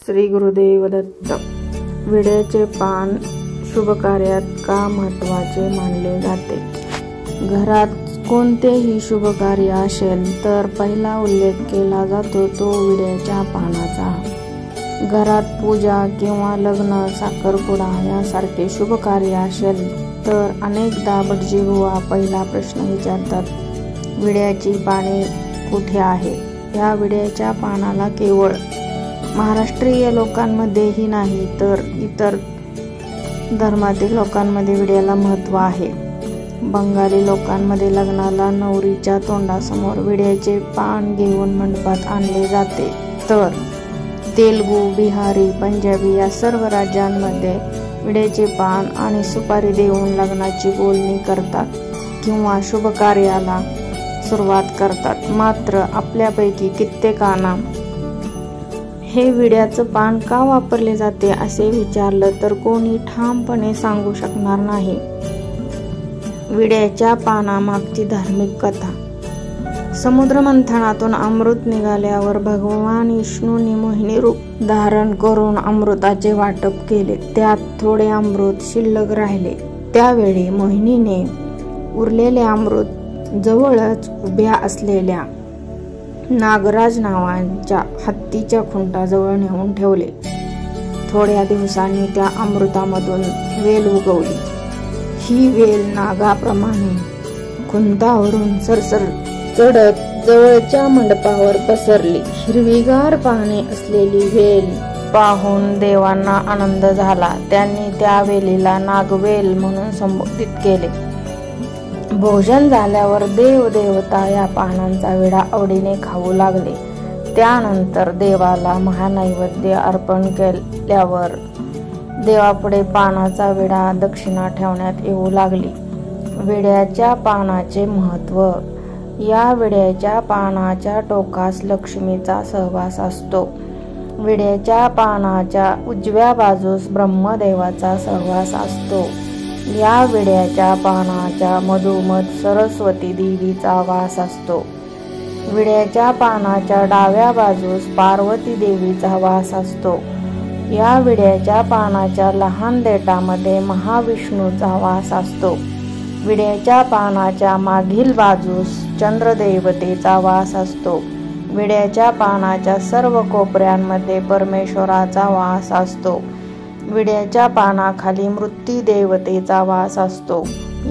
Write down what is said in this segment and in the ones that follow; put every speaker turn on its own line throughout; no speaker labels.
श्री गुरुदेव दत्त. विड्याचे पान शुभ कार्यात का महत्त्वाचे मानले जाते? घरात कोणतेही शुभ कार्य असेल तर पहिला उल्लेख केला जातो तो विड्याच्या पानाचा. घरात पूजा किंवा लग्न, साखरपुडा यासारखे शुभ कार्य असेल तर अनेकदा भटजीबुवा पहिला प्रश्न विचारतात, विड्याची पाने कुठे आहे? या विड्याच्या पानाला केवळ महाराष्ट्रीय लोकांमध्येही नाही तर इतर धर्मातील लोकांमध्ये विड्याला महत्त्व आहे. बंगाली लोकांमध्ये लग्नाला नवरीच्या तोंडासमोर विड्याचे पान घेऊन मंडपात आणले जाते, तर तेलुगू, बिहारी, पंजाबी या सर्व राज्यांमध्ये विड्याचे पान आणि सुपारी देऊन लग्नाची बोलणी करतात किंवा शुभ कार्याला सुरुवात करतात. मात्र आपल्यापैकी कित्येकांना हे विड्याचं पान का वापरले जाते असे विचारलं तर कोणी ठामपणे सांगू शकणार नाही. विड्याच्या पानामागची धार्मिक कथा. समुद्र मंथनातून अमृत निघाल्यावर भगवान विष्णूंनी मोहिनी रूप धारण करून अमृताचे वाटप केले. त्यात थोडे अमृत शिल्लक राहिले. त्यावेळी मोहिनीने उरलेले अमृत जवळच उभ्या असलेल्या नागराज नावाच्या हत्तीच्या खुंटाजवळ नेऊन ठेवले. थोड्या दिवसांनी त्या अमृतामधून वेल उगवली. ही वेल नागाप्रमाणे खुंटावरून सरसर चढत जवळच्या मंडपावर पसरली. हिरवीगार पाने असलेली वेल पाहून देवांना आनंद झाला. त्यांनी त्या वेलीला नागवेल म्हणून संबोधित केले. भोजन झाल्यावर देव देवता या पानांचा विडा आवडीने खाऊ लागले. त्यानंतर देवाला महानैवेद्य अर्पण केल्यावर देवापुढे पानाचा विडा दक्षिणा ठेवण्यात येऊ लागली. विड्याच्या पानाचे महत्त्व. या विड्याच्या पानाच्या टोकास लक्ष्मीचा सहवास असतो. विड्याच्या पानाच्या उजव्या बाजूस ब्रह्मदेवाचा सहवास असतो. या विड्याच्या पानाच्या मधोमध सरस्वती देवीचा वास असतो. विड्याच्या पानाच्या डाव्या बाजूस पार्वती देवीचा वास असतो. या विड्याच्या पानाच्या लहान देठामध्ये महाविष्णूचा वास असतो. विड्याच्या पानाच्या मागील बाजूस चंद्रदेवतेचा वास असतो. विड्याच्या पानाच्या सर्व कोपऱ्यांमध्ये परमेश्वराचा वास असतो. विड्याच्या पानाखाली मृत्यू देवतेचा वास असतो.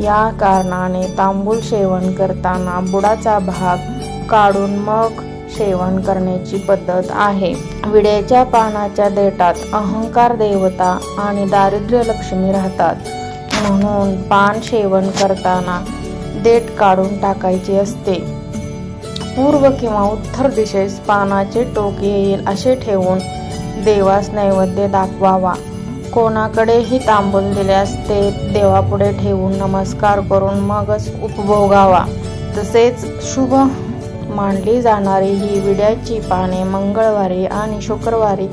या कारणाने तांबूल सेवन करताना बुडाचा भाग काढून मग सेवन करण्याची पद्धत आहे. विड्याच्या पानाच्या देठात अहंकार देवता आणि दारिद्र्य लक्ष्मी राहतात, म्हणून पान सेवन करताना देठ काढून टाकायचे असते. पूर्व किंवा उत्तर दिशेस पानाचे टोक येईल असे ठेवून देवास नैवेद्य दाखवावा. कोणाकडेही तांबूल दिल्यास ते देवापुढे ठेवून नमस्कार करून मगच उपभोगावा. तसेच शुभ मानली जाणारी ही विड्याची पाने मंगळवारी आणि शुक्रवारी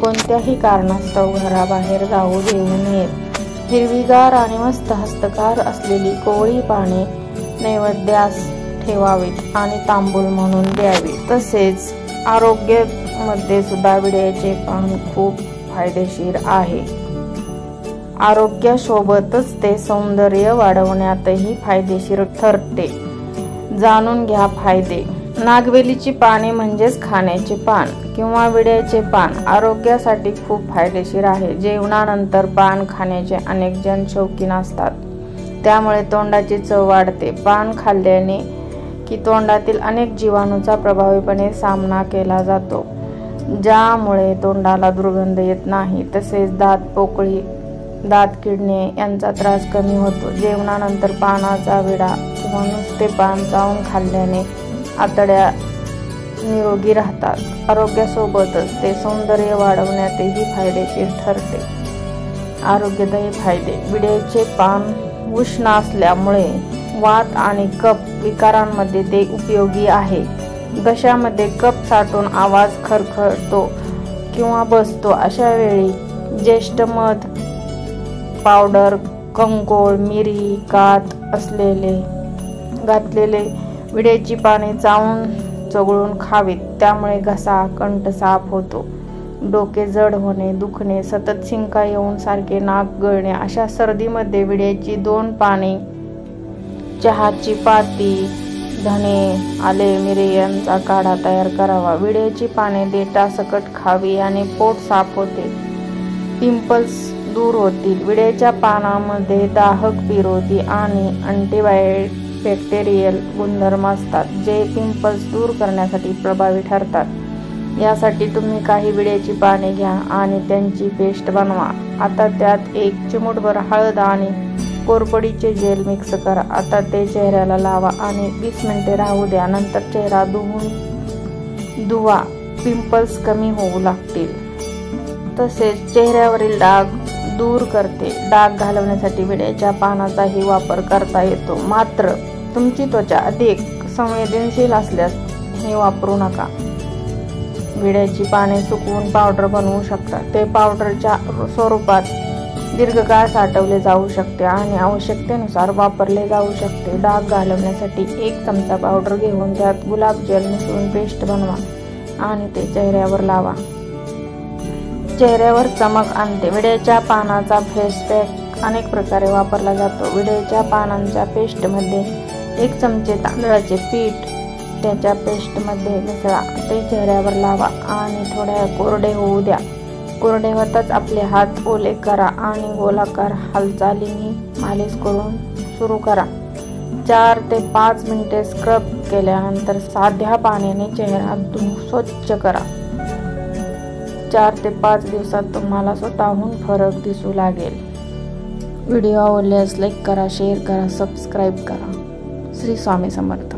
कोणत्याही कारणास्तव घराबाहेर जाऊ देऊ नयेत. हिरवीगार आणि मस्त हस्तकार असलेली कोवळी पाने नैवेद्यास ठेवावीत आणि तांबूल म्हणून द्यावी. तसेच आरोग्यामध्ये सुद्धा विड्याचे पान खूप फायदेशीर आहे. आरोग्यासोबतच ते सौंदर्य वाढवण्यातही फायदेशीर ठरते. जाणून घ्या फायदे. नागवेलीची पाने म्हणजेच खाण्याचे पान किंवा विड्याचे पान आरोग्यासाठी खूप फायदेशीर आहे. जेवणानंतर पान खाण्याचे अनेक जण शौकीन असतात, त्यामुळे तोंडाची चव वाढते. पान खाल्ल्याने की तोंडातील अनेक जीवाणूंचा प्रभावीपणे सामना केला जातो, ज्यामुळे तोंडाला दुर्गंध येत नाही. तसेच दात पोकळी, दात किडणे यांचा त्रास कमी होतो. जेवणानंतर पानाचा विडा किंवा नुसते पान चावून खाल्ल्याने आतड्या निरोगी राहतात. आरोग्यासोबतच ते सौंदर्य वाढवण्यातही फायदेशीर ठरते. आरोग्यदायी फायदे. विड्याचे पान उष्ण असल्यामुळे वात आणि कफ विकारांमध्ये ते उपयोगी आहे. घशामध्ये कफ साठून आवाज खरखरतो किंवा बसतो, अशा वेळी ज्येष्ठ मध पावडर, कंकोळ, मिरी, कात असलेले घातलेले विड्याची पाने चावून चोगळून खावीत. त्यामुळे घसा, कंठ साफ होतो. डोके जड होणे, दुखणे, सतत शिंका येऊन सारखे नाक गळणे अशा सर्दीमध्ये विड्याची 2 पाने, चहाची पाती, धणे, आले, मिरे यांचा काढा तयार करावा. विड्याची पाने देठासकट खावी आणि पोट साफ होते. पिंपल्स दूर होतील. विड्याच्या पानामध्ये दाहक, विरोधी आणि अँटीबॅक्टेरियल गुणधर्म असतात, जे पिंपल्स दूर करण्यासाठी प्रभावी ठरतात. यासाठी तुम्ही काही विड्याची पाने घ्या आणि त्यांची पेस्ट बनवा. आता त्यात 1 चिमूटभर हळद आणि कोरफडीचे जेल मिक्स करा. आता ते चेहऱ्याला लावा आणि 20 मिनिटे राहू द्या. नंतर चेहरा धुवा. पिंपल्स कमी होऊ लागतील. तसेच चेहऱ्यावरील डाग दूर करते. डाग घालवण्यासाठी विड्याच्या पानाचाही वापर करता येतो, मात्र तुमची त्वचा अधिक संवेदनशील असल्यास हे वापरू नका. विड्याची पाने सुकवून पावडर बनवू शकता. ते पावडरच्या स्वरूपात दीर्घकाळ साठवले जाऊ शकते आणि आवश्यकतेनुसार वापरले जाऊ शकते. डाग घालवण्यासाठी 1 चमचा पावडर घेऊन त्यात गुलाब जल मिसळून पेस्ट बनवा आणि ते चेहऱ्यावर लावा. चेहऱ्यावर चमक आणते. विड्याच्या पानाचा फेस पॅक अनेक प्रकारे वापरला जातो. विड्याच्या पानांच्या पेस्टमध्ये 1 चमचे तांदळाचे पीठ त्याच्या पेस्टमध्ये मिसळा. ते चेहऱ्यावर लावा आणि थोड्या कोरडे होऊ द्या. कोरडे होताच आपले हात ओले करा आणि गोलाकार हालचालींनी मालिश करून सुरू करा. 4 ते 5 मिनिटे स्क्रब केल्यानंतर साध्या पाण्याने चेहरा स्वच्छ करा. 4 ते 5 दिवसात तुम्हाला स्वतःहून फरक दिसू लागेल. व्हिडिओ आवडल्यास लाईक करा, शेअर करा, सबस्क्राईब करा. श्री स्वामी समर्थ.